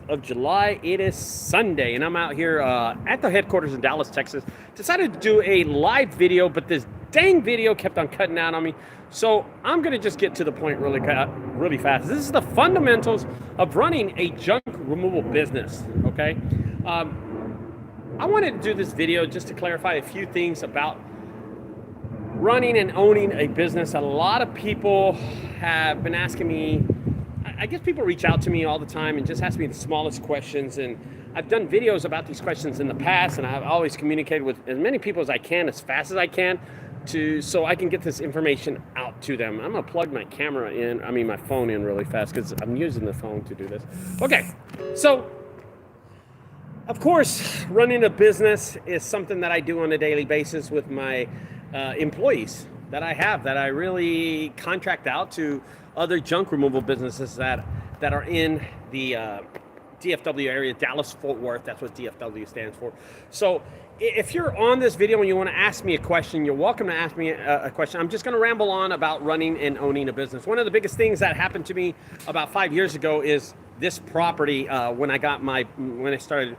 of July. It is Sunday, and I'm out here at the headquarters in Dallas, Texas. Decided to do a live video, but this dang video kept on cutting out on me. So I'm going to just get to the point really fast. This is the fundamentals of running a junk removal business, okay? I wanted to do this video just to clarify a few things about running and owning a business. A lot of people have been asking me, I guess people reach out to me all the time and just ask me the smallest questions, and I've done videos about these questions in the past, and I've always communicated with as many people as I can, as fast as I can, so I can get this information out to them. I'm gonna plug my my phone in really fast because I'm using the phone to do this. Okay, so of course, running a business is something that I do on a daily basis with my employees that I really contract out to other junk removal businesses that are in the DFW area, Dallas-Fort Worth. That's what DFW stands for. So if you're on this video and you want to ask me a question, you're welcome to ask me a question. I'm just going to ramble on about running and owning a business. One of the biggest things that happened to me about 5 years ago is this property. When I started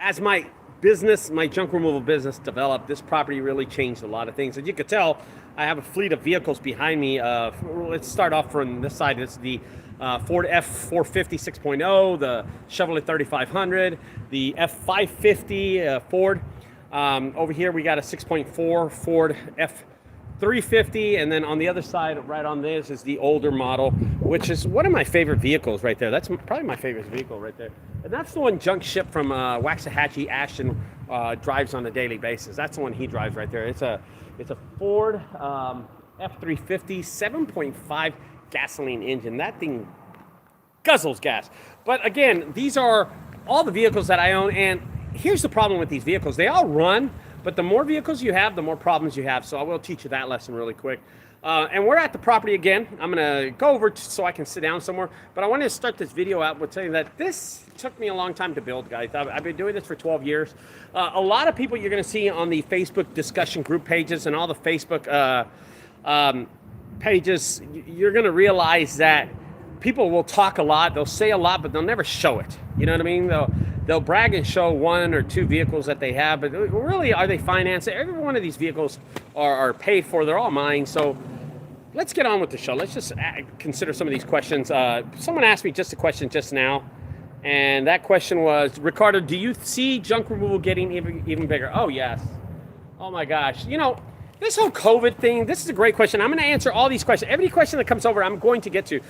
as my business, my junk removal business developed, this property really changed a lot of things. As you could tell, I have a fleet of vehicles behind me. Let's start off from this side. It's the Ford F450 6.0, the Chevrolet 3500, the F550 Ford. Over here we got a 6.4 Ford F350, and then on the other side, right on this, is the older model, which is one of my favorite vehicles right there. That's probably my favorite vehicle right there. And that's the one Junk Ship from Waxahachie Ashton drives on a daily basis. That's the one he drives right there. It's a Ford F350 7.5 gasoline engine. That thing guzzles gas. But again, these are all the vehicles that I own, and here's the problem with these vehicles. They all run, but the more vehicles you have, the more problems you have. So I will teach you that lesson really quick. And we're at the property again. I'm gonna go over so I can sit down somewhere, but I wanted to start this video out with saying that this took me a long time to build, guys. I've been doing this for 12 years. A lot of people you're gonna see on the Facebook discussion group pages and all the Facebook pages, you're gonna realize that people will talk a lot, they'll say a lot, but they'll never show it. You know what I mean? They'll brag and show one or two vehicles that they have, but really, are they financed? Every one of these vehicles are paid for. They're all mine. So let's get on with the show. Let's just consider some of these questions. Someone asked me just a question just now, and that question was, Ricardo, do you see junk removal getting even bigger? Oh, yes. Oh, my gosh. You know, this whole COVID thing, this is a great question. I'm going to answer all these questions. Every question that comes over, I'm going to get to.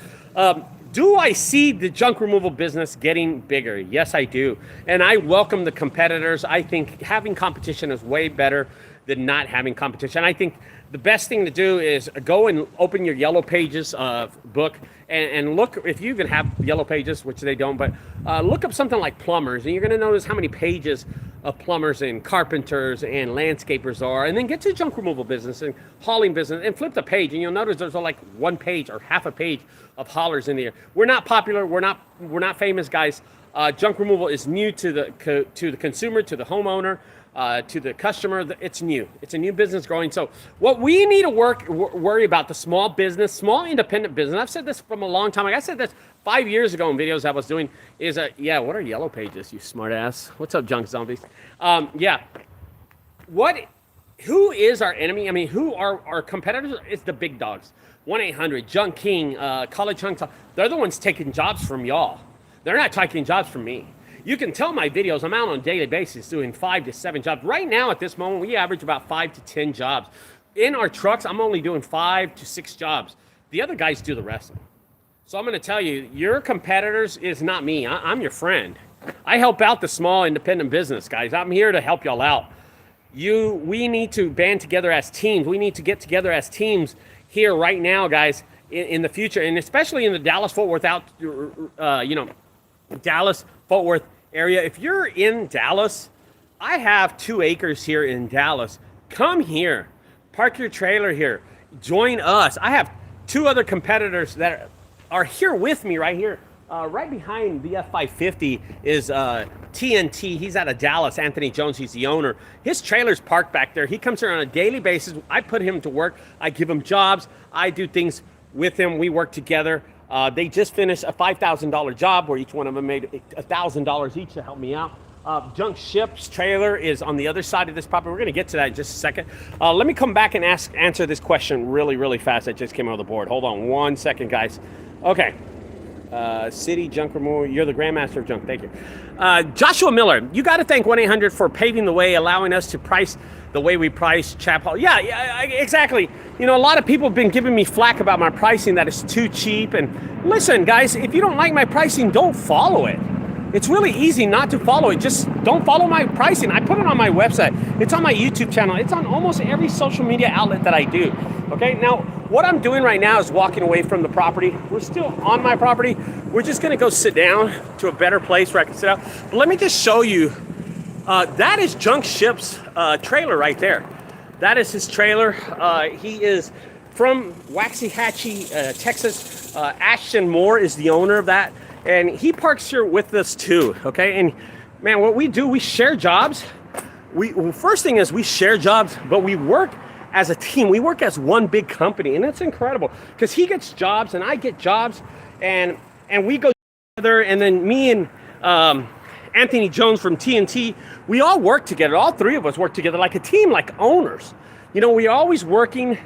Do I see the junk removal business getting bigger? Yes, I do. And I welcome the competitors. I think having competition is way better than not having competition. I think the best thing to do is go and open your Yellow Pages book and look, if you even have Yellow Pages, which they don't, but look up something like plumbers, and you're going to notice how many pages of plumbers and carpenters and landscapers are, and then get to the junk removal business and hauling business and flip the page, and you'll notice there's like one page or half a page of haulers in there. We're not popular. We're not famous, guys. Junk removal is new to the consumer, to the homeowner, to the customer. It's new. It's a new business growing. So what we need to worry about, the small business, small independent business. I've said this from a long time. Like I said this 5 years ago in videos I was doing. Is yeah. What are Yellow Pages? You smart ass. What's up, junk zombies? Yeah. Who is our enemy? I mean, who are our competitors? It's the big dogs. 1-800, Junk King, College Hunk. They're the ones taking jobs from y'all. They're not taking jobs from me. You can tell my videos, I'm out on a daily basis doing 5 to 7 jobs. Right now, at this moment, we average about 5 to 10 jobs. In our trucks, I'm only doing 5 to 6 jobs. The other guys do the rest of them. So I'm going to tell you, your competitors is not me. I'm your friend. I help out the small independent business, guys. I'm here to help y'all out. We need to band together as teams. We need to get together as teams here right now, guys, in the future, and especially in the Dallas-Fort Worth Dallas-Fort Worth area. If you're in Dallas, I have 2 acres here in Dallas. Come here, park your trailer here, join us. I have 2 other competitors that are here with me right here. Right behind the F550 is TNT. He's out of Dallas. Anthony Jones, he's the owner. His trailer's parked back there. He comes here on a daily basis. I put him to work. I give him jobs. I do things with him. We work together. They just finished a $5,000 job where each one of them made $1,000 each to help me out. Junk Ships trailer is on the other side of this property. We're going to get to that in just a second. Let me come back and answer this question really fast that just came on the board. Hold on 1 second, guys. Okay. City Junk Removal, you're the Grandmaster of Junk. Thank you. Joshua Miller, you got to thank 1-800 for paving the way, allowing us to price the way we price Chapel. Yeah, exactly. You know, a lot of people have been giving me flack about my pricing, that it's too cheap. And listen, guys, if you don't like my pricing, don't follow it. It's really easy not to follow it. Just don't follow my pricing. I put it on my website. It's on my YouTube channel. It's on almost every social media outlet that I do. Okay, now what I'm doing right now is walking away from the property. We're still on my property. We're just gonna go sit down to a better place where I can sit out. But let me just show you, that is Junk Ship's trailer right there. That is his trailer. He is from Waxahachie, Texas. Ashton Moore is the owner of that. And he parks here with us too, okay? And man, what we do, we share jobs. First thing is we share jobs, but we work as a team. We work as one big company, and it's incredible because he gets jobs and I get jobs, and we go together. And then me and Anthony Jones from TNT, we all work together. All three of us work together like a team, like owners. You know, we're always working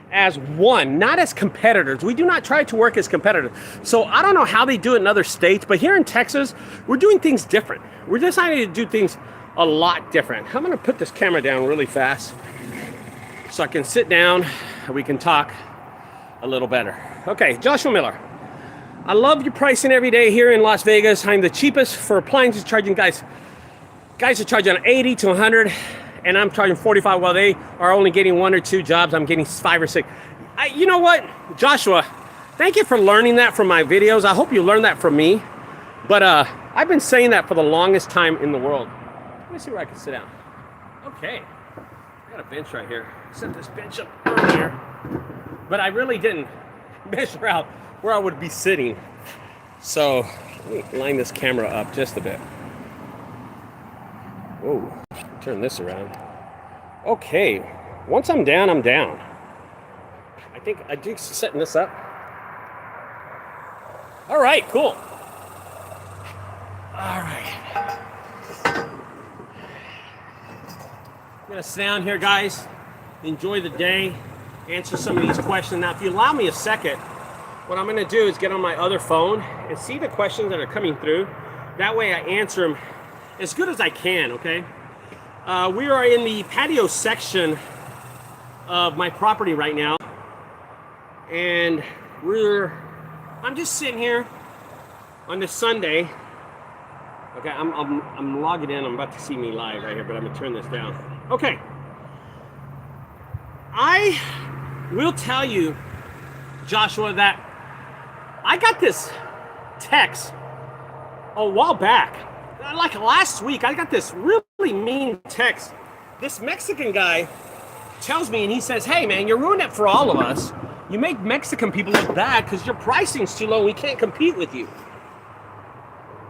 as one, not as competitors. We do not try to work as competitors. So I don't know how they do it in other states, but here in Texas, we're doing things different. We're deciding to do things a lot different. I'm gonna put this camera down really fast so I can sit down and we can talk a little better. Okay, Joshua Miller. I love your pricing every day here in Las Vegas. I'm the cheapest for appliances, charging guys are charging 80 to 100. And I'm charging 45 while they are only getting 1 or 2 jobs. I'm getting 5 or 6. You know what, Joshua, thank you for learning that from my videos. I hope you learned that from me. But I've been saying that for the longest time in the world. Let me see where I can sit down. Okay, I got a bench right here. I set this bench up earlier, but I really didn't measure out where I would be sitting. So let me line this camera up just a bit. Whoa. Turn this around. Okay, once I'm down, I'm down. I think I do setting this up. All right, cool. All right. I'm gonna sit down here, guys. Enjoy the day. Answer some of these questions. Now, if you allow me a second, what I'm gonna do is get on my other phone and see the questions that are coming through. That way I answer them as good as I can, okay? We are in the patio section of my property right now, and I'm just sitting here on this Sunday. Okay, I'm logging in. I'm about to see me live right here, but I'm gonna turn this down. Okay, I will tell you, Joshua, that I got this text a while back. Like last week, I got this really mean text. This Mexican guy tells me, and he says, hey man, you're ruining it for all of us. You make Mexican people look bad because your pricing's too low. We can't compete with you.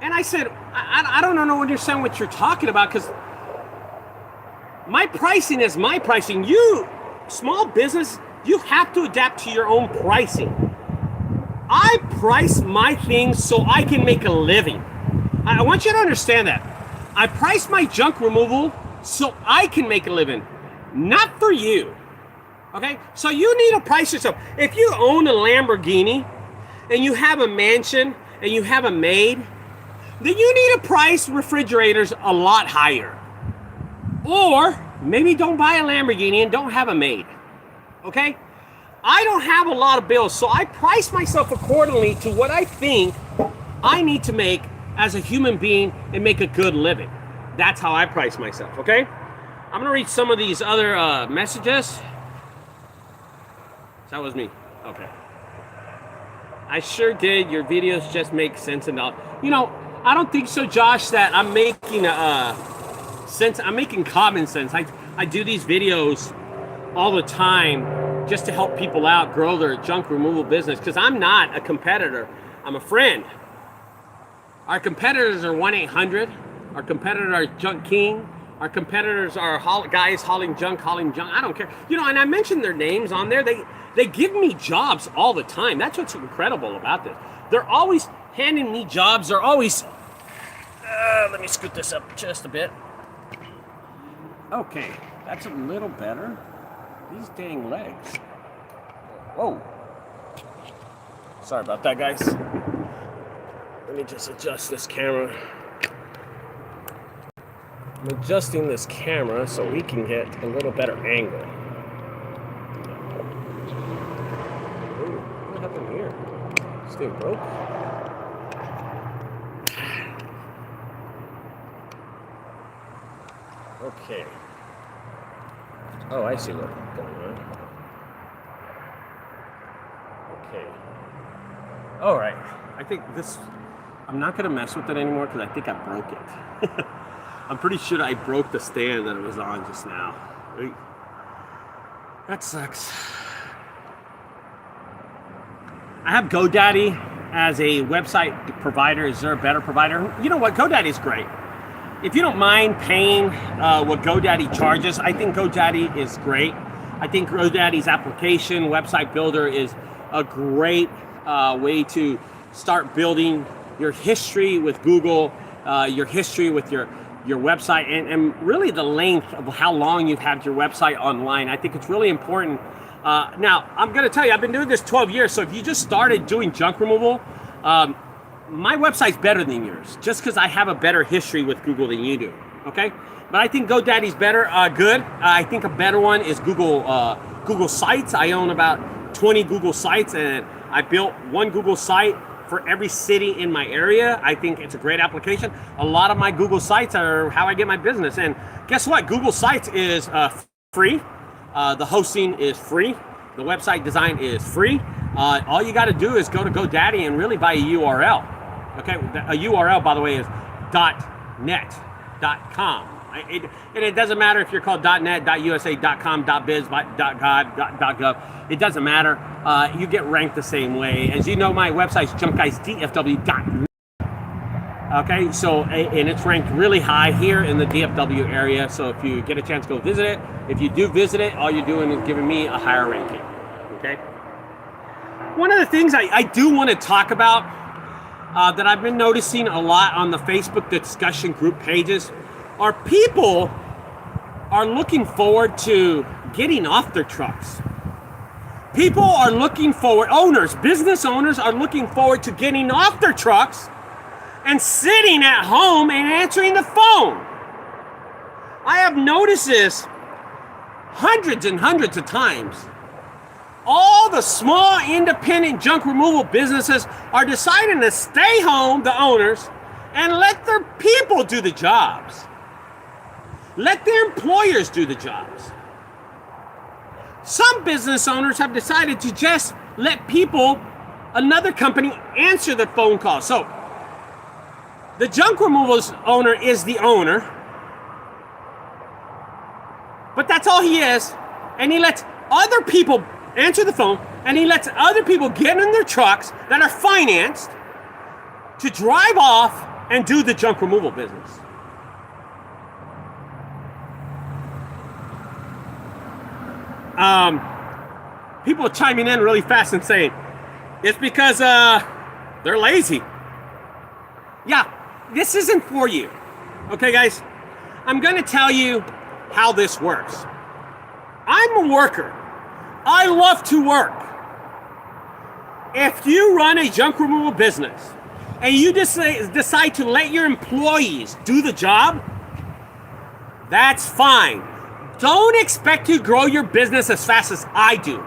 And I said, I don't understand what you're talking about, because my pricing is my pricing. You, small business, you have to adapt to your own pricing. I price my things so I can make a living. I want you to understand that. I price my junk removal so I can make a living, not for you. Okay? So you need to price yourself. If you own a Lamborghini and you have a mansion and you have a maid, then you need to price refrigerators a lot higher. Or maybe don't buy a Lamborghini and don't have a maid. Okay? I don't have a lot of bills, so I price myself accordingly to what I think I need to make as a human being and make a good living. That's how I price myself, okay? I'm gonna read some of these other messages. That was me, okay. I sure did. Your videos just make sense and all. You know, I don't think so, Josh, that I'm making sense. I'm making common sense. I do these videos all the time just to help people out grow their junk removal business, because I'm not a competitor. I'm a friend. Our competitors are 1-800. Our competitors are Junk King, Our competitors are guys hauling junk. I don't care. You know, and I mentioned their names on there. They give me jobs all the time. That's what's incredible about this. They're always handing me jobs. They're always... let me scoot this up just a bit. Okay, that's a little better. These dang legs. Whoa. Sorry about that, guys. Let me just adjust this camera. I'm adjusting this camera so we can get a little better angle. Ooh, what happened here? This thing broke? Okay. Oh, I see what's going on. Okay. All right. I think this... I'm not going to mess with it anymore because I think I broke it. I'm pretty sure I broke the stand that it was on just now. That sucks. I have GoDaddy as a website provider. Is there a better provider? You know what? GoDaddy's great. If you don't mind paying what GoDaddy charges, I think GoDaddy is great. I think GoDaddy's application, website builder is a great way to start building your history with Google, your history with your website, and really the length of how long you've had your website online. I think it's really important. Now, I'm going to tell you, I've been doing this 12 years, so if you just started doing junk removal, my website's better than yours, just because I have a better history with Google than you do, okay? But I think GoDaddy's better, good. I think a better one is Google Sites. I own about 20 Google Sites, and I built one Google site for every city in my area. I think it's a great application. A lot of my Google Sites are how I get my business. And guess what? Google Sites is free. The hosting is free. The website design is free. All you got to do is go to GoDaddy and really buy a URL. Okay, a URL, by the way, is .net, .com. And it doesn't matter if you're called .net, .usa, .com, .biz, .gov. It doesn't matter. You get ranked the same way. As you know, my website's junkguysdfw.net. Okay, so, and it's ranked really high here in the DFW area. So if you get a chance, go visit it. If you do visit it, all you're doing is giving me a higher ranking. Okay. One of the things I do want to talk about that I've been noticing a lot on the Facebook discussion group pages are people are looking forward to getting off their trucks. People are looking forward, business owners are looking forward to getting off their trucks and sitting at home and answering the phone. I have noticed this hundreds and hundreds of times. All the small independent junk removal businesses are deciding to stay home, the owners, and let their people do the jobs. Let their employers do the jobs. Some business owners have decided to just let another company answer the phone call. So the junk removals owner is the owner, but that's all he is. And he lets other people answer the phone, and he lets other people get in their trucks that are financed to drive off and do the junk removal business. People are chiming in really fast and saying, it's because they're lazy. Yeah, this isn't for you. Okay, guys? I'm going to tell you how this works. I'm a worker. I love to work. If you run a junk removal business and you decide to let your employees do the job, that's fine. Don't expect to grow your business as fast as I do.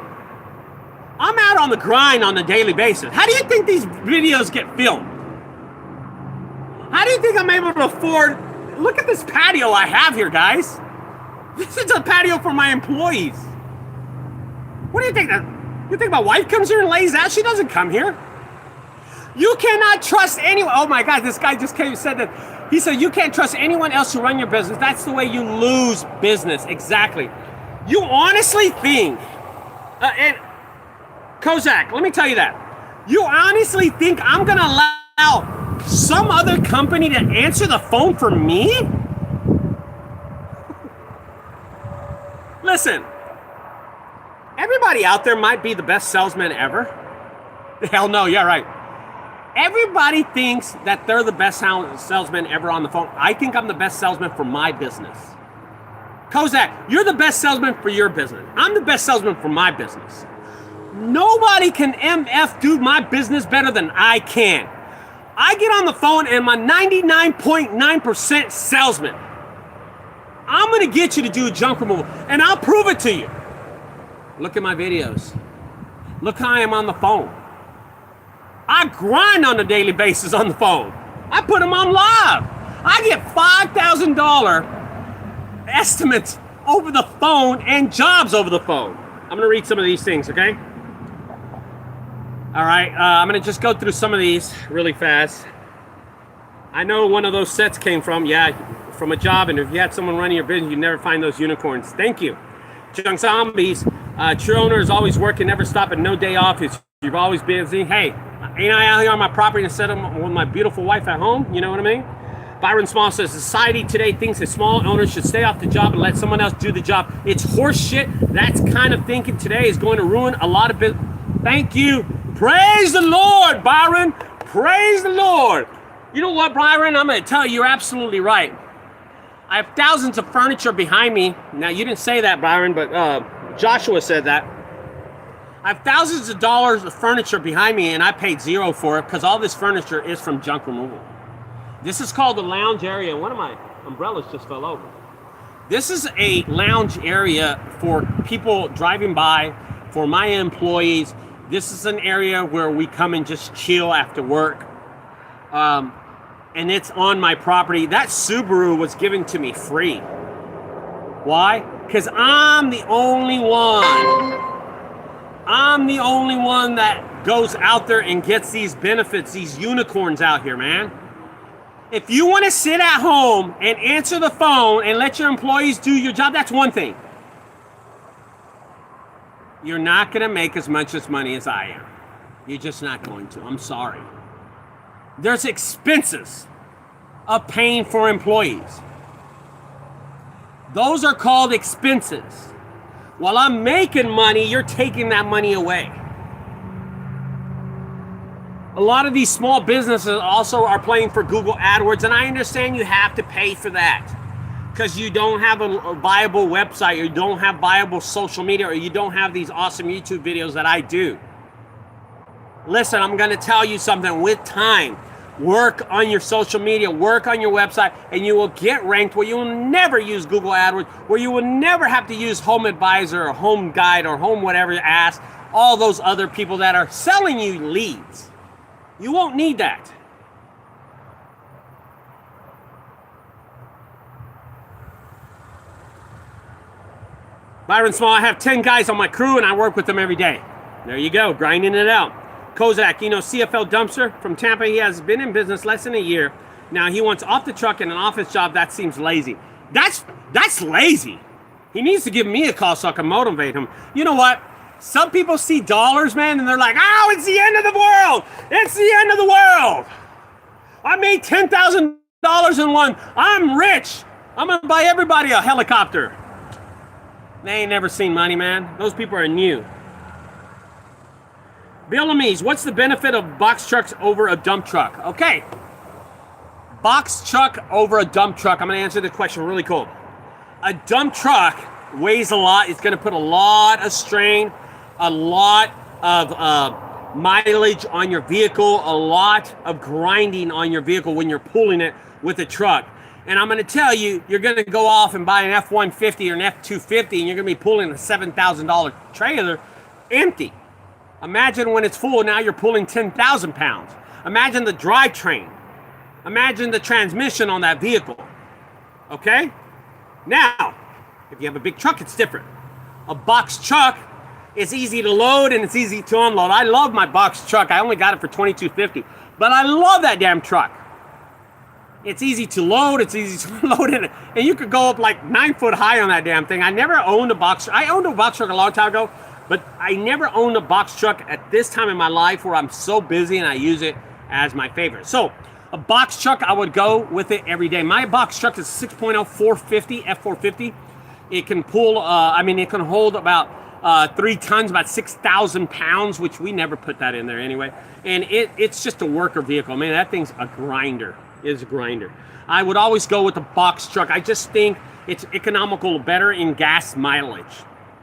I'm out on the grind on a daily basis. How do you think these videos get filmed? How do you think I'm able to afford... Look at this patio I have here, guys. This is a patio for my employees. What do you think? You think my wife comes here and lays out? She doesn't come here. You cannot trust anyone. Oh my God, this guy just came and said that. He said, you can't trust anyone else to run your business. That's the way you lose business. Exactly. You honestly think, and Kozak, let me tell you that. You honestly think I'm going to allow some other company to answer the phone for me? Listen, everybody out there might be the best salesman ever. Hell no, yeah, right. Everybody thinks that they're the best salesman ever on the phone. I think I'm the best salesman for my business. Kozak, you're the best salesman for your business. I'm the best salesman for my business. Nobody can MF do my business better than I can. I get on the phone and my 99.9% salesman. I'm going to get you to do junk removal, and I'll prove it to you. Look at my videos. Look how I am on the phone. I grind on a daily basis on the phone. I put them on live. I get $5,000 estimates over the phone and jobs over the phone. I'm going to read some of these things, okay? All right, I'm going to just go through some of these really fast. I know one of those sets came from a job, and if you had someone running your business, you'd never find those unicorns. Thank you. Junk Zombies, true owner is always working, never stopping, no day off. You've always been busy. Hey, ain't I out here on my property instead of with my beautiful wife at home? You know what I mean? Byron Small says, society today thinks that small owners should stay off the job and let someone else do the job. It's horse shit. That's kind of thinking today is going to ruin a lot of business. Thank you. Praise the Lord, Byron. Praise the Lord. You know what, Byron? I'm going to tell you, you're absolutely right. I have thousands of furniture behind me. Now, you didn't say that, Byron, but Joshua said that. I have thousands of dollars of furniture behind me, and I paid zero for it because all this furniture is from junk removal. This is called the lounge area. One of my umbrellas just fell over. This is a lounge area for people driving by, for my employees. This is an area where we come and just chill after work. And it's on my property. That Subaru was given to me free. Why? Because I'm the only one. I'm the only one that goes out there and gets these benefits, these unicorns out here, man. If you want to sit at home and answer the phone and let your employees do your job, that's one thing. You're not going to make as much money as I am. You're just not going to. I'm sorry. There's expenses of paying for employees. Those are called expenses. While I'm making money, you're taking that money away. A lot of these small businesses also are playing for Google AdWords, and I understand you have to pay for that because you don't have a viable website, or you don't have viable social media, or you don't have these awesome YouTube videos that I do. Listen, I'm going to tell you something. With time, work on your social media, work on your website, and you will get ranked where you will never use Google AdWords, where you will never have to use Home Advisor or Home Guide or Home whatever you ask, all those other people that are selling you leads. You won't need that. Byron Small, I have 10 guys on my crew and I work with them every day. There you go, grinding it out. Kozak, you know, CFL Dumpster from Tampa, he has been in business less than a year. Now he wants off the truck and an office job. That seems lazy. That's lazy. He needs to give me a call so I can motivate him. You know what? Some people see dollars, man, and they're like, oh, it's the end of the world. It's the end of the world. I made $10,000 in one. I'm rich. I'm going to buy everybody a helicopter. They ain't never seen money, man. Those people are new. Bill Lamise, what's the benefit of box trucks over a dump truck? Okay. Box truck over a dump truck. I'm going to answer the question really cool. A dump truck weighs a lot. It's going to put a lot of strain, a lot of mileage on your vehicle, a lot of grinding on your vehicle when you're pulling it with a truck. And I'm going to tell you, you're going to go off and buy an F-150 or an F-250, and you're going to be pulling a $7,000 trailer empty. Imagine when it's full, now you're pulling 10,000 pounds. Imagine the drivetrain. Imagine the transmission on that vehicle. Okay? Now, if you have a big truck, it's different. A box truck is easy to load and it's easy to unload. I love my box truck. I only got it for $22.50, but I love that damn truck. It's easy to load. It's easy to unload it, and you could go up like 9 foot high on that damn thing. I never owned a box. I owned a box truck a long time ago, but I never owned a box truck at this time in my life where I'm so busy and I use it as my favorite. So a box truck, I would go with it every day. My box truck is 6.0 450 F450. It can pull, it can hold about 3 tons, about 6,000 pounds, which we never put that in there anyway. And it's just a worker vehicle. Man, that thing's a grinder. It is a grinder. I would always go with the box truck. I just think it's economical, better in gas mileage.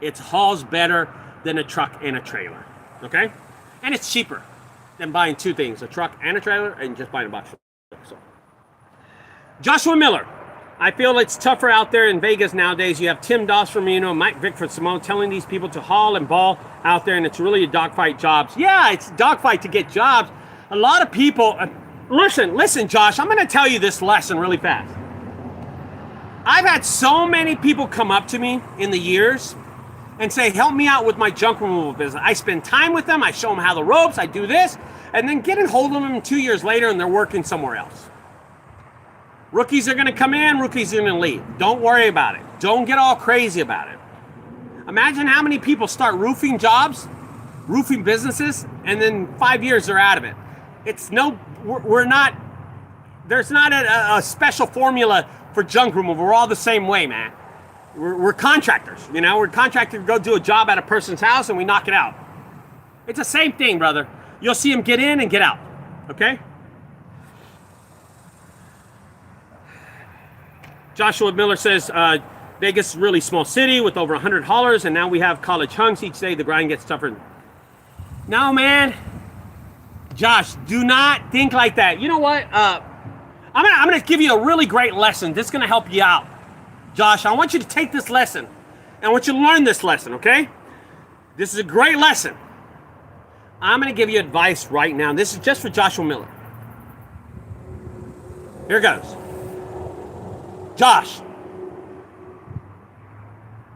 It hauls better than a truck and a trailer, okay? And it's cheaper than buying 2 things, a truck and a trailer, and just buying a box truck. So, Joshua Miller. I feel it's tougher out there in Vegas nowadays. You have Tim Doss from Mike Vick from Simone telling these people to haul and ball out there, and it's really a dogfight jobs. Yeah, it's a dogfight to get jobs. A lot of people, listen, Josh, I'm going to tell you this lesson really fast. I've had so many people come up to me in the years and say, help me out with my junk removal business. I spend time with them, I show them how the ropes, I do this, and then get a hold of them 2 years later and they're working somewhere else. Rookies are going to come in, rookies are going to leave. Don't worry about it. Don't get all crazy about it. Imagine how many people start roofing jobs, roofing businesses, and then 5 years they're out of it. There's not a special formula for junk removal. We're all the same way, man. We're contractors, We're contractors to go do a job at a person's house and we knock it out. It's the same thing, brother. You'll see them get in and get out, okay? Joshua Miller says, Vegas is a really small city with over 100 haulers, and now we have college hunks each day. The grind gets tougher. No, man. Josh, do not think like that. You know what? I'm gonna give you a really great lesson. This is going to help you out. Josh, I want you to take this lesson, and I want you to learn this lesson, okay? This is a great lesson. I'm going to give you advice right now. This is just for Joshua Miller. Here goes. Josh,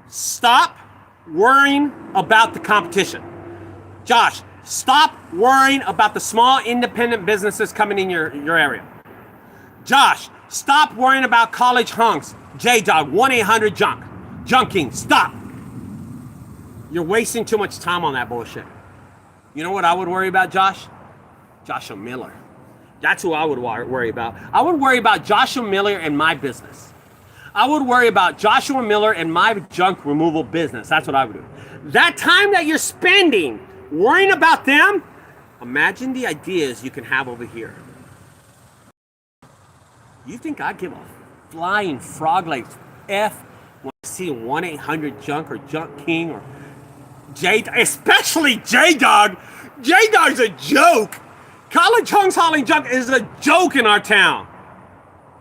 stop worrying about the competition. Josh, stop worrying about the small independent businesses coming in your area. Josh, stop worrying about college hunks. J-Dog, 1-800-JUNK. Junking, stop. You're wasting too much time on that bullshit. You know what I would worry about, Josh? Joshua Miller. That's who I would worry about. I would worry about Joshua Miller and my business. I would worry about Joshua Miller and my junk removal business. That's what I would do. That time that you're spending worrying about them, imagine the ideas you can have over here. You think I give a flying frog like F when I see 1-800-JUNK or Junk King or especially J-Dog. J-Dog's a joke. College hunks hauling junk is a joke in our town.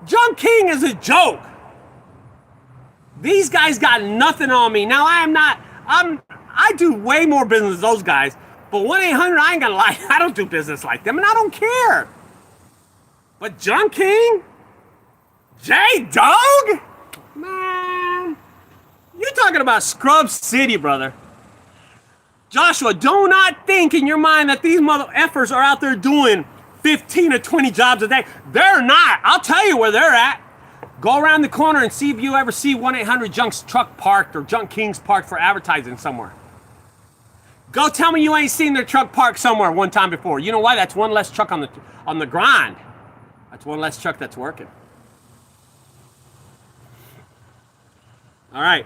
Junk King is a joke. These guys got nothing on me. Now I do way more business than those guys, but 1-800, I ain't gonna lie, I don't do business like them and I don't care. But Junk King? J-Dog? Man, you're talking about Scrub City, brother. Joshua, do not think in your mind that these mother effers are out there doing 15 or 20 jobs a day. They're not. I'll tell you where they're at. Go around the corner and see if you ever see 1-800-JUNK's truck parked or Junk King's parked for advertising somewhere. Go tell me you ain't seen their truck parked somewhere one time before. You know why? That's one less truck on the grind. That's one less truck that's working. All right.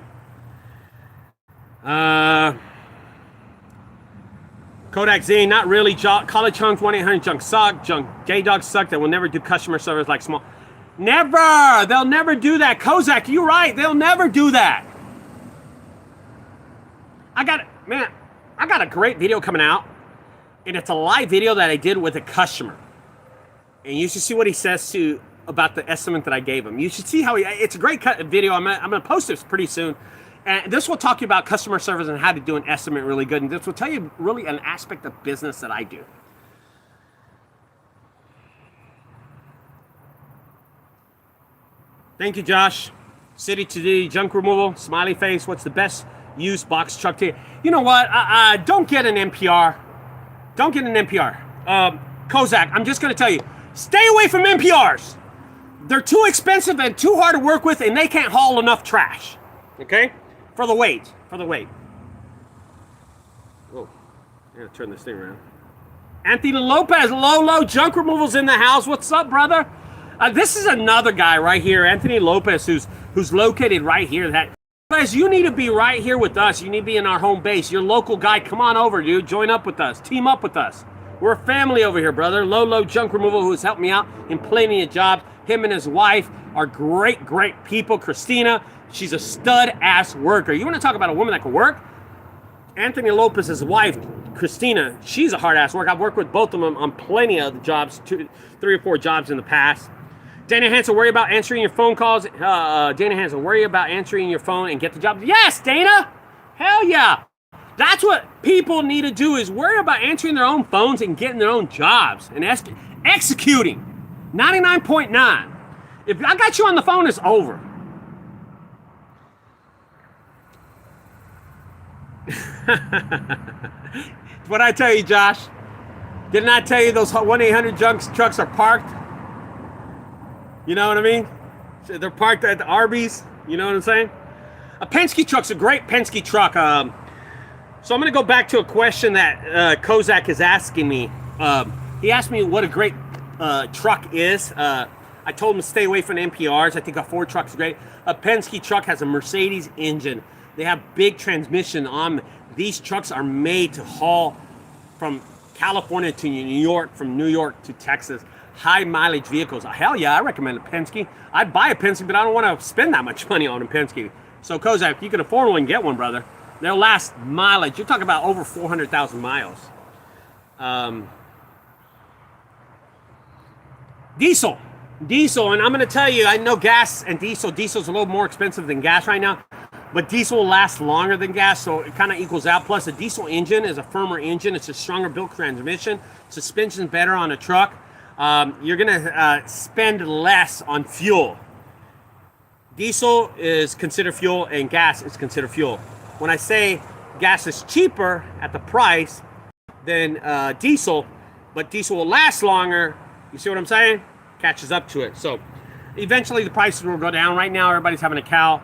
Kodak Zane, not really. College hunks, 1-800-JUNK suck. J-Dog suck. They will never do customer service like small. Never. They'll never do that. Kozak, you're right. They'll never do that. I got a great video coming out, and it's a live video that I did with a customer. And you should see what he says about the estimate that I gave him. You should see how it's a great video. I'm gonna post this pretty soon. And this will talk to you about customer service and how to do an estimate really good. And this will tell you really an aspect of business that I do. Thank you, Josh. City Today, junk removal, smiley face. What's the best used box truck to you? You know what? Don't get an NPR. Don't get an NPR. Kozak, I'm just going to tell you, stay away from NPRs. They're too expensive and too hard to work with, and they can't haul enough trash. Okay? For the weight. For the weight. Oh, I gotta turn this thing around. Anthony Lopez, low junk removals in the house. What's up, brother? This is another guy right here, Anthony Lopez, who's located right here. That Guys, you need to be right here with us. You need to be in our home base. Your local guy, come on over, dude. Join up with us. Team up with us. We're a family over here, brother. Lolo Junk Removal, who has helped me out in plenty of jobs. Him and his wife are great, great people. Christina, she's a stud-ass worker. You want to talk about a woman that can work? Anthony Lopez's wife, Christina, she's a hard-ass worker. I've worked with both of them on plenty of jobs, 3 or 4 jobs in the past. Dana Hansen, worry about answering your phone calls. Dana Hansen, worry about answering your phone and get the job. Yes, Dana! Hell yeah! That's what people need to do, is worry about answering their own phones and getting their own jobs and executing. 99.9. If I got you on the phone, it's over. What I tell you, Josh? Didn't I tell you those 1-800-JUNKS trucks are parked? You know what I mean? They're parked at the Arby's. You know what I'm saying? A Penske truck's a great Penske truck. So I'm going to go back to a question that Kozak is asking me. He asked me what a great truck is. I told him to stay away from NPRs. I think a Ford truck is great. A Penske truck has a Mercedes engine. They have big transmission on them. These trucks are made to haul from California to New York, from New York to Texas. High mileage vehicles. Hell yeah, I recommend a Penske. I'd buy a Penske, but I don't want to spend that much money on a Penske. So Kozak, if you can afford one, get one, brother. They'll last mileage. You're talking about over 400,000 miles. Diesel, and I'm going to tell you, I know gas and diesel. Diesel's a little more expensive than gas right now, but diesel will last longer than gas, so it kind of equals out. Plus, a diesel engine is a firmer engine. It's a stronger built transmission. Suspension's better on a truck. You're going to spend less on fuel. Diesel is considered fuel and gas is considered fuel. When I say gas is cheaper at the price than diesel, but diesel will last longer, you see what I'm saying? Catches up to it. So eventually the prices will go down. Right now everybody's having a cow.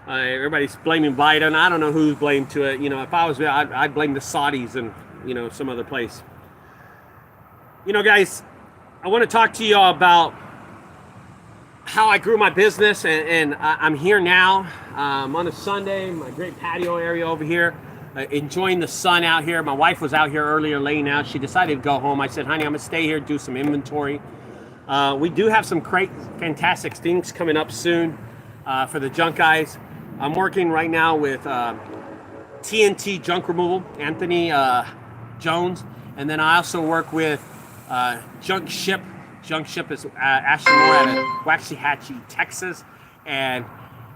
Everybody's blaming Biden. I don't know who's blamed to it. You know, if I was, I'd blame the Saudis and, you know, some other place. You know, guys, I want to talk to you all about how I grew my business, and I'm here now on a Sunday, my great patio area over here, enjoying the sun out here. My wife was out here earlier laying out. She decided to go home. I said, honey, I'm going to stay here, do some inventory. We do have some great, fantastic things coming up soon for the Junk Guys. I'm working right now with TNT Junk Removal, Anthony Jones, and then I also work with Junk Ship. Junk Ship is Ashley Moore out of Waxahachie, Texas, and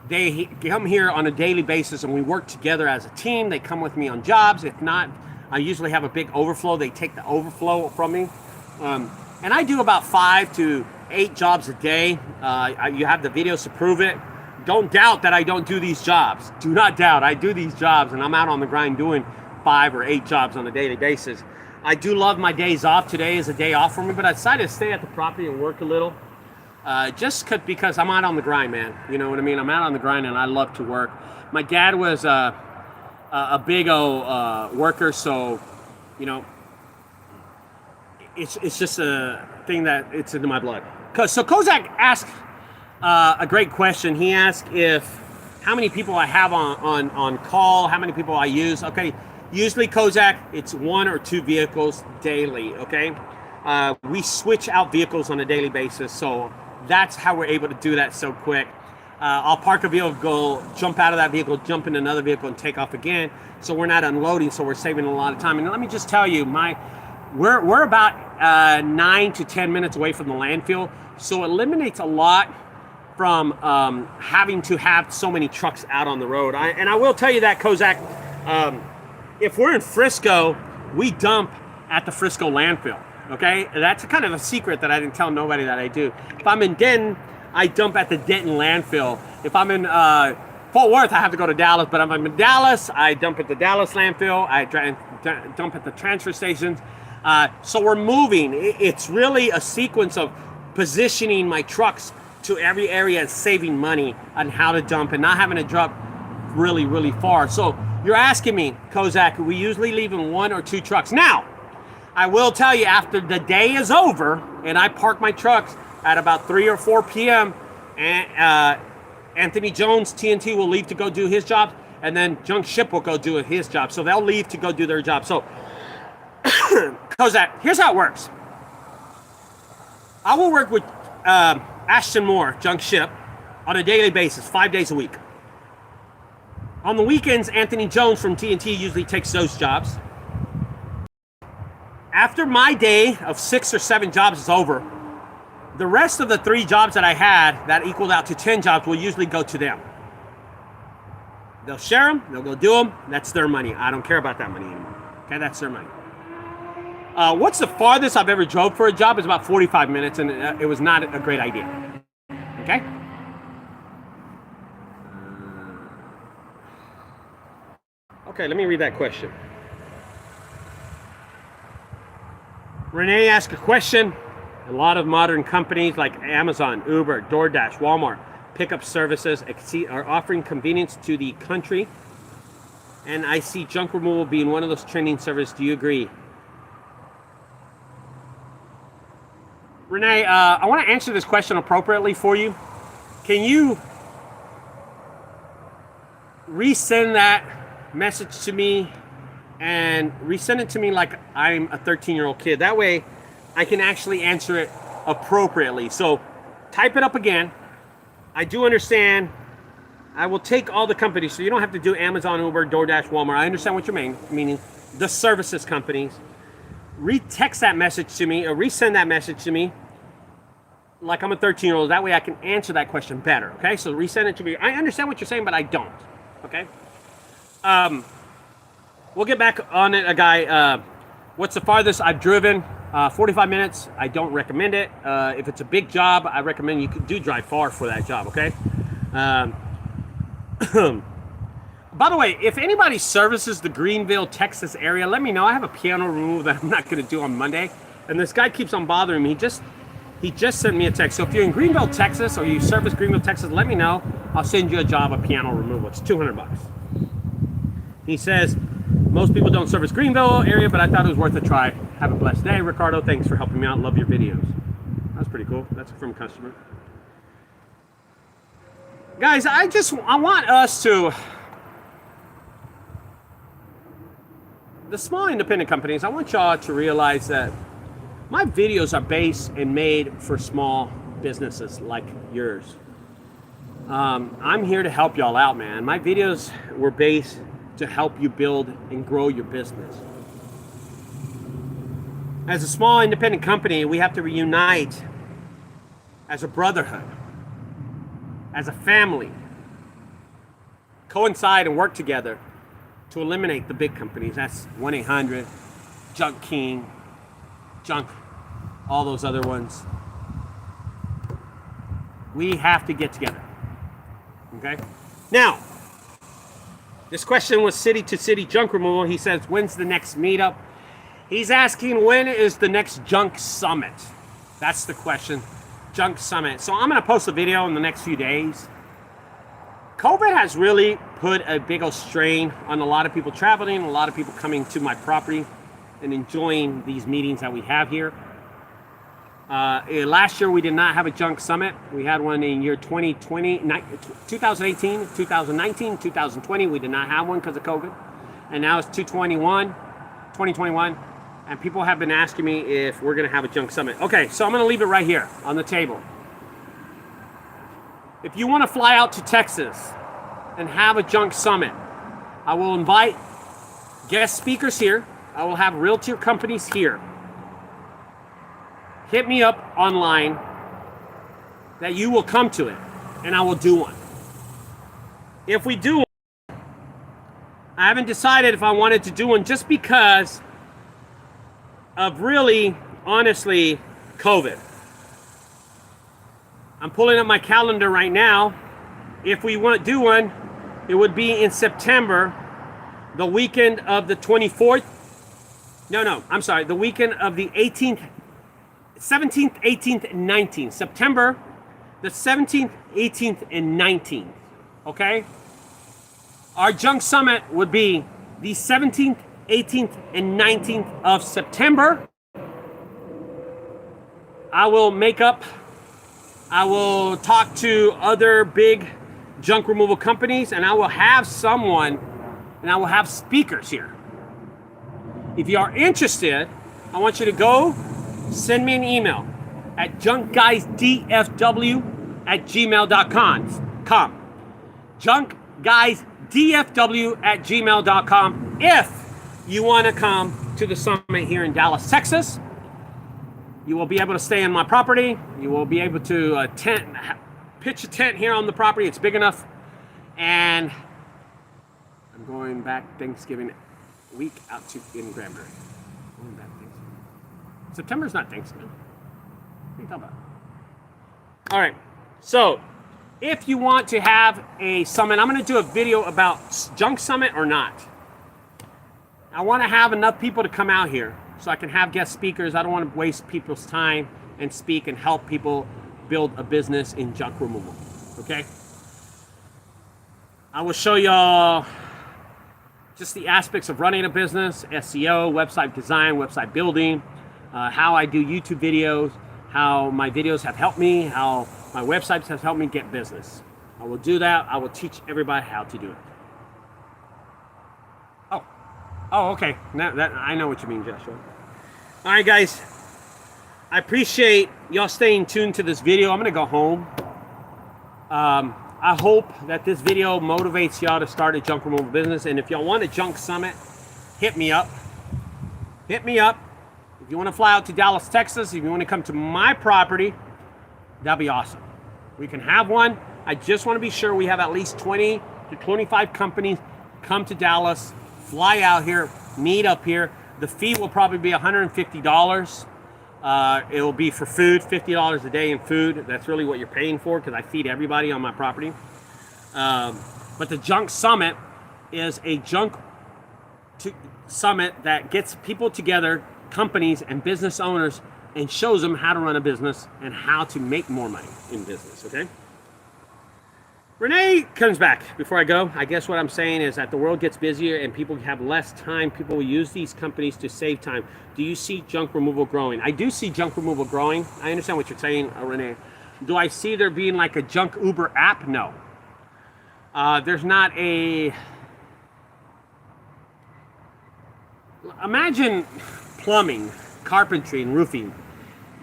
they come here on a daily basis, and we work together as a team. They come with me on jobs. If not, I usually have a big overflow. They take the overflow from me, and I do about 5 to 8 jobs a day. You have the videos to prove it. Don't doubt that I don't do these jobs. Do not doubt. I do these jobs, and I'm out on the grind doing 5 or 8 jobs on a daily basis. I do love my days off. Today is a day off for me, but I decided to stay at the property and work a little. Just because I'm out on the grind, man. You know what I mean? I'm out on the grind and I love to work. My dad was a big old worker, so, you know, it's just a thing that it's into my blood. So Kozak asked a great question. He asked how many people I have on call, how many people I use. Okay. Usually, Kozak, it's 1 or 2 vehicles daily, okay? We switch out vehicles on a daily basis, so that's how we're able to do that so quick. I'll park a vehicle, jump out of that vehicle, jump in another vehicle, and take off again, so we're not unloading, so we're saving a lot of time. And let me just tell you, we're about 9 to 10 minutes away from the landfill, so it eliminates a lot from having to have so many trucks out on the road. And I will tell you that, Kozak, if we're in Frisco, we dump at the Frisco landfill, okay? That's kind of a secret that I didn't tell nobody that I do. If I'm in Denton, I dump at the Denton landfill. If I'm in Fort Worth, I have to go to Dallas, but if I'm in Dallas, I dump at the Dallas landfill. I dump at the transfer stations. So we're moving. It's really a sequence of positioning my trucks to every area and saving money on how to dump and not having to drop really, really far. So you're asking me, Kozak, we usually leave in 1 or 2 trucks. Now, I will tell you, after the day is and I park my trucks at about 3 or 4 p.m., and Anthony Jones, TNT, will leave to go do his job, and then Junk Ship will go do his job. So they'll leave to go do their job. So here's how it works. I will work with Ashton Moore, Junk Ship, on a daily basis, 5 days a week. On the weekends, Anthony Jones from TNT usually takes those jobs. After my day of 6 or 7 jobs is over, the rest of the 3 jobs that I had that equaled out to 10 jobs will usually go to them. They'll share them, they'll go do them, that's their money. I don't care about that money anymore. Okay, that's their money. What's the farthest I've ever drove for a job is about 45 minutes, and it was not a great idea. Okay? Okay, let me read that question. Renee asked a question. A lot of modern companies like Amazon, Uber, DoorDash, Walmart, pickup services are offering convenience to the country. And I see junk removal being one of those trending services. Do you agree? Renee, I want to answer this question appropriately for you. Can you resend that message to me and resend it to me like I'm a 13-year-old kid? That way I can actually answer it appropriately. So type it up again. I do understand. I will take all the companies, so you don't have to do Amazon, Uber, DoorDash, Walmart. I understand what you're meaning. The services companies. Re-text that message to me or resend that message to me like I'm a 13-year-old. That way I can answer that question better, okay? So resend it to me. I understand what you're saying, but I don't, okay? We'll get back on it, guy. What's the farthest I've driven? 45 minutes. I don't recommend it. If it's a big job, I recommend you do drive far for that job, okay? By the way, if anybody services the Greenville, Texas area, let me know. I have a piano removal that I'm not going to do on Monday, and this guy keeps on bothering me. He just sent me a text. So if you're in Greenville, Texas, or you service Greenville, Texas, let me know. I'll send you a job of piano removal. It's $200. He says, most people don't service Greenville area, but I thought it was worth a try. Have a blessed day, Ricardo. Thanks for helping me out. Love your videos. That's pretty cool. That's from a customer. Guys, I want us to, the small independent companies, I want y'all to realize that my videos are based and made for small businesses like yours. I'm here to help y'all out, man. My videos were based to help you build and grow your business. As a small independent company, we have to reunite as a brotherhood, as a family, coincide and work together to eliminate the big companies. That's 1-800, Junk King, Junk, all those other ones. We have to get together, okay? Now, this question was city to city junk removal. He says, when's the next meetup? He's asking, when is the next junk summit? That's the question. Junk summit. So I'm going to post a video in the next few days. COVID has really put a big old strain on a lot of people traveling, a lot of people coming to my property and enjoying these meetings that we have here. Last year we did not have a junk summit. We had one in year 2020, 2018, 2019, 2020. We did not have one because of COVID. And now it's 2021, and people have been asking me if we're going to have a junk summit. Okay, so I'm going to leave it right here on the table. If you want to fly out to Texas and have a junk summit, I will invite guest speakers here. I will have realtor companies here. Hit me up online that you will come to it, and I will do one. If we do one, I haven't decided if I wanted to do one just because of really, honestly, COVID. I'm pulling up my calendar right now. If we want to do one, it would be in September, the weekend of the 24th. The weekend of the 18th, 17th, 18th, and 19th. September, the 17th, 18th, and 19th. Okay? Our junk summit would be the 17th, 18th, and 19th of September. I will talk to other big junk removal companies, and I will have someone, and I will have speakers here. If you are interested, I want you to go send me an email at junkguysdfw@gmail.com. junkguysdfw@gmail.com if you want to come to the summit here in Dallas, Texas. You will be able to stay on my property. You will be able to pitch a tent here on the property. It's big enough. And I'm going back Thanksgiving week out to in Granbury. Going back Thanksgiving. September's not Thanksgiving. What are you talking about? All right. So if you want to have a summit, I'm going to do a video about Junk Summit or not. I want to have enough people to come out here so I can have guest speakers. I don't want to waste people's time and speak and help people build a business in junk removal. Okay? I will show y'all just the aspects of running a business, SEO, website design, website building, how I do YouTube videos, how my videos have helped me, how my websites have helped me get business. I will do that. I will teach everybody how to do it. Oh, okay. Now that I know what you mean, Joshua. All right, guys. I appreciate y'all staying tuned to this video. I'm gonna go home. I hope that this video motivates y'all to start a junk removal business. And if y'all want a junk summit, hit me up. Hit me up. If you want to fly out to Dallas, Texas, if you want to come to my property, that'd be awesome. We can have one. I just want to be sure we have at least 20 to 25 companies come to Dallas, fly out here, meet up here. The fee will probably be $150. It will be for food, $50 a day in food. That's really what you're paying for because I feed everybody on my property. But the Junk Summit is a junk summit that gets people together, companies and business owners, and shows them how to run a business and how to make more money in business, okay? Renee comes back before I go. I guess what I'm saying is that the world gets busier and people have less time. People will use these companies to save time. Do you see junk removal growing? I do see junk removal growing. I understand what you're saying, Renee. Do I see there being like a junk Uber app? No. There's not a... Imagine plumbing, carpentry, and roofing.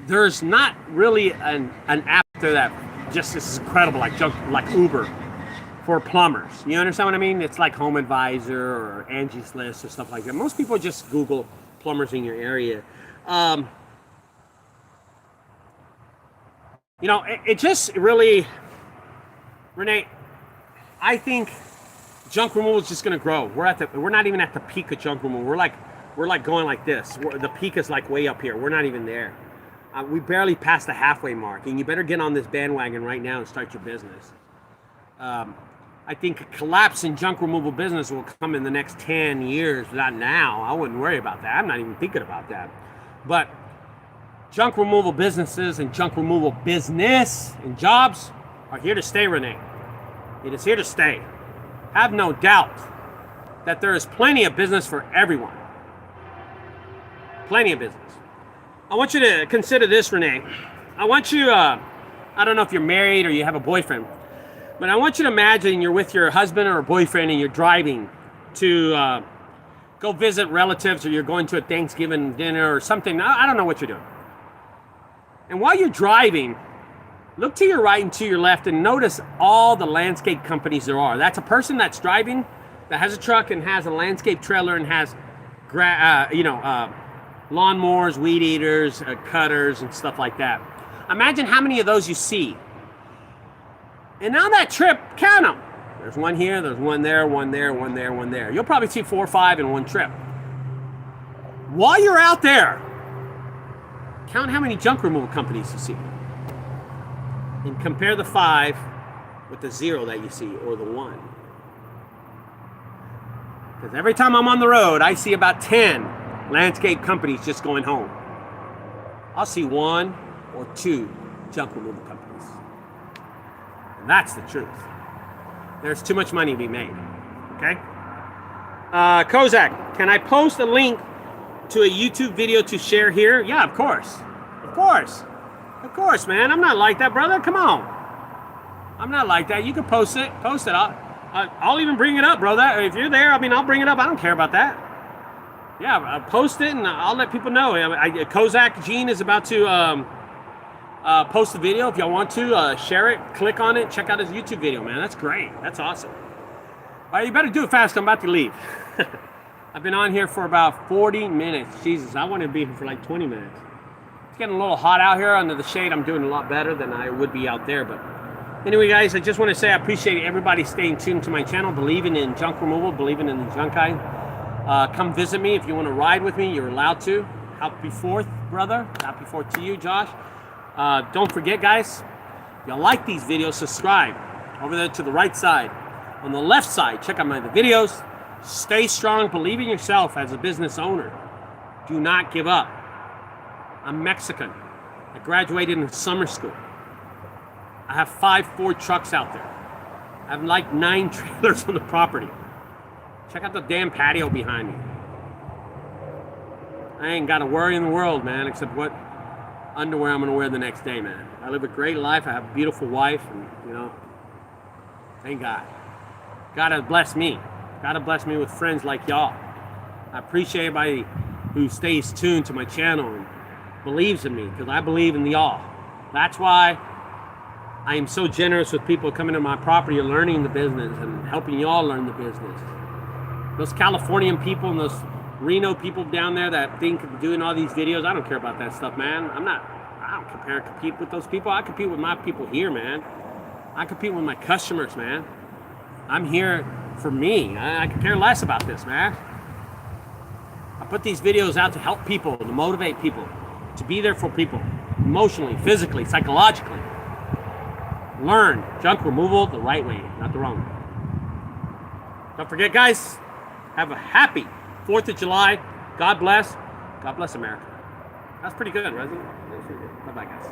There's not really an app there that just is incredible, like Uber for plumbers. You understand what I mean? It's like Home Advisor or Angie's List or stuff like that. Most people just Google plumbers in your area. You know, it just really, Renee, I think junk removal is just going to grow. We're not even at the peak of junk removal. We're like going like this. The peak is like way up here. We're not even there. We barely passed the halfway mark, and you better get on this bandwagon right now and start your business. I think a collapse in junk removal business will come in the next 10 years, not now. I wouldn't worry about that. I'm not even thinking about that. But junk removal businesses and junk removal business and jobs are here to stay, Renee. It is here to stay. Have no doubt that there is plenty of business for everyone. Plenty of business. I want you to consider this, Renee. I want you, I don't know if you're married or you have a boyfriend, but I want you to imagine you're with your husband or a boyfriend and you're driving to go visit relatives, or you're going to a Thanksgiving dinner or something. I don't know what you're doing. And while you're driving, look to your right and to your left and notice all the landscape companies there are. That's a person that's driving, that has a truck and has a landscape trailer and has, lawnmowers, weed eaters, cutters, and stuff like that. Imagine how many of those you see. And on that trip, count them. There's one here, there's one there, one there, one there, one there. You'll probably see 4 or 5 in one trip. While you're out there, count how many junk removal companies you see. And compare the 5 with the 0 that you see, or the 1. Because every time I'm on the road, I see about 10 landscape companies just going home. I'll see 1 or 2 junk removal companies. And that's the truth. There's too much money to be made. Okay? Kozak, can I post a link to a YouTube video to share here? Yeah, of course. Of course. Of course, man. I'm not like that, brother. Come on. I'm not like that. You can post it. Post it. I'll even bring it up, bro. If you're there, I mean, I'll bring it up. I don't care about that. Yeah, I'll post it and I'll let people know. Kozak Gene is about to post the video. If y'all want to, share it, click on it, check out his YouTube video, man. That's great. That's awesome. All right, you better do it fast. I'm about to leave. I've been on here for about 40 minutes. Jesus, I want to be here for like 20 minutes. It's getting a little hot out here under the shade. I'm doing a lot better than I would be out there. But anyway, guys, I just want to say I appreciate everybody staying tuned to my channel, believing in junk removal, believing in the junk guy. Come visit me if you want to ride with me. You're allowed to. Happy 4th, brother. Happy 4th to you, Josh. Don't forget, guys, if you like these videos, subscribe. Over there to the right side. On the left side, check out my other videos. Stay strong. Believe in yourself as a business owner. Do not give up. I'm Mexican. I graduated in summer school. I have 5 Ford trucks out there. I have like 9 trailers on the property. Check out the damn patio behind me. I ain't got a worry in the world, man, except what underwear I'm gonna wear the next day, man. I live a great life. I have a beautiful wife, and thank God. God has blessed me. God has blessed me with friends like y'all. I appreciate everybody who stays tuned to my channel and believes in me, because I believe in y'all. That's why I am so generous with people coming to my property and learning the business and helping y'all learn the business. Those Californian people and those Reno people down there that think of doing all these videos, I don't care about that stuff, man. I don't compete with those people. I compete with my people here, man. I compete with my customers, man. I'm here for me. I could care less about this, man. I put these videos out to help people, to motivate people, to be there for people, emotionally, physically, psychologically. Learn junk removal the right way, not the wrong way. Don't forget, guys, have a happy 4th of July. God bless. God bless America. That's pretty good, wasn't it? Bye-bye, guys.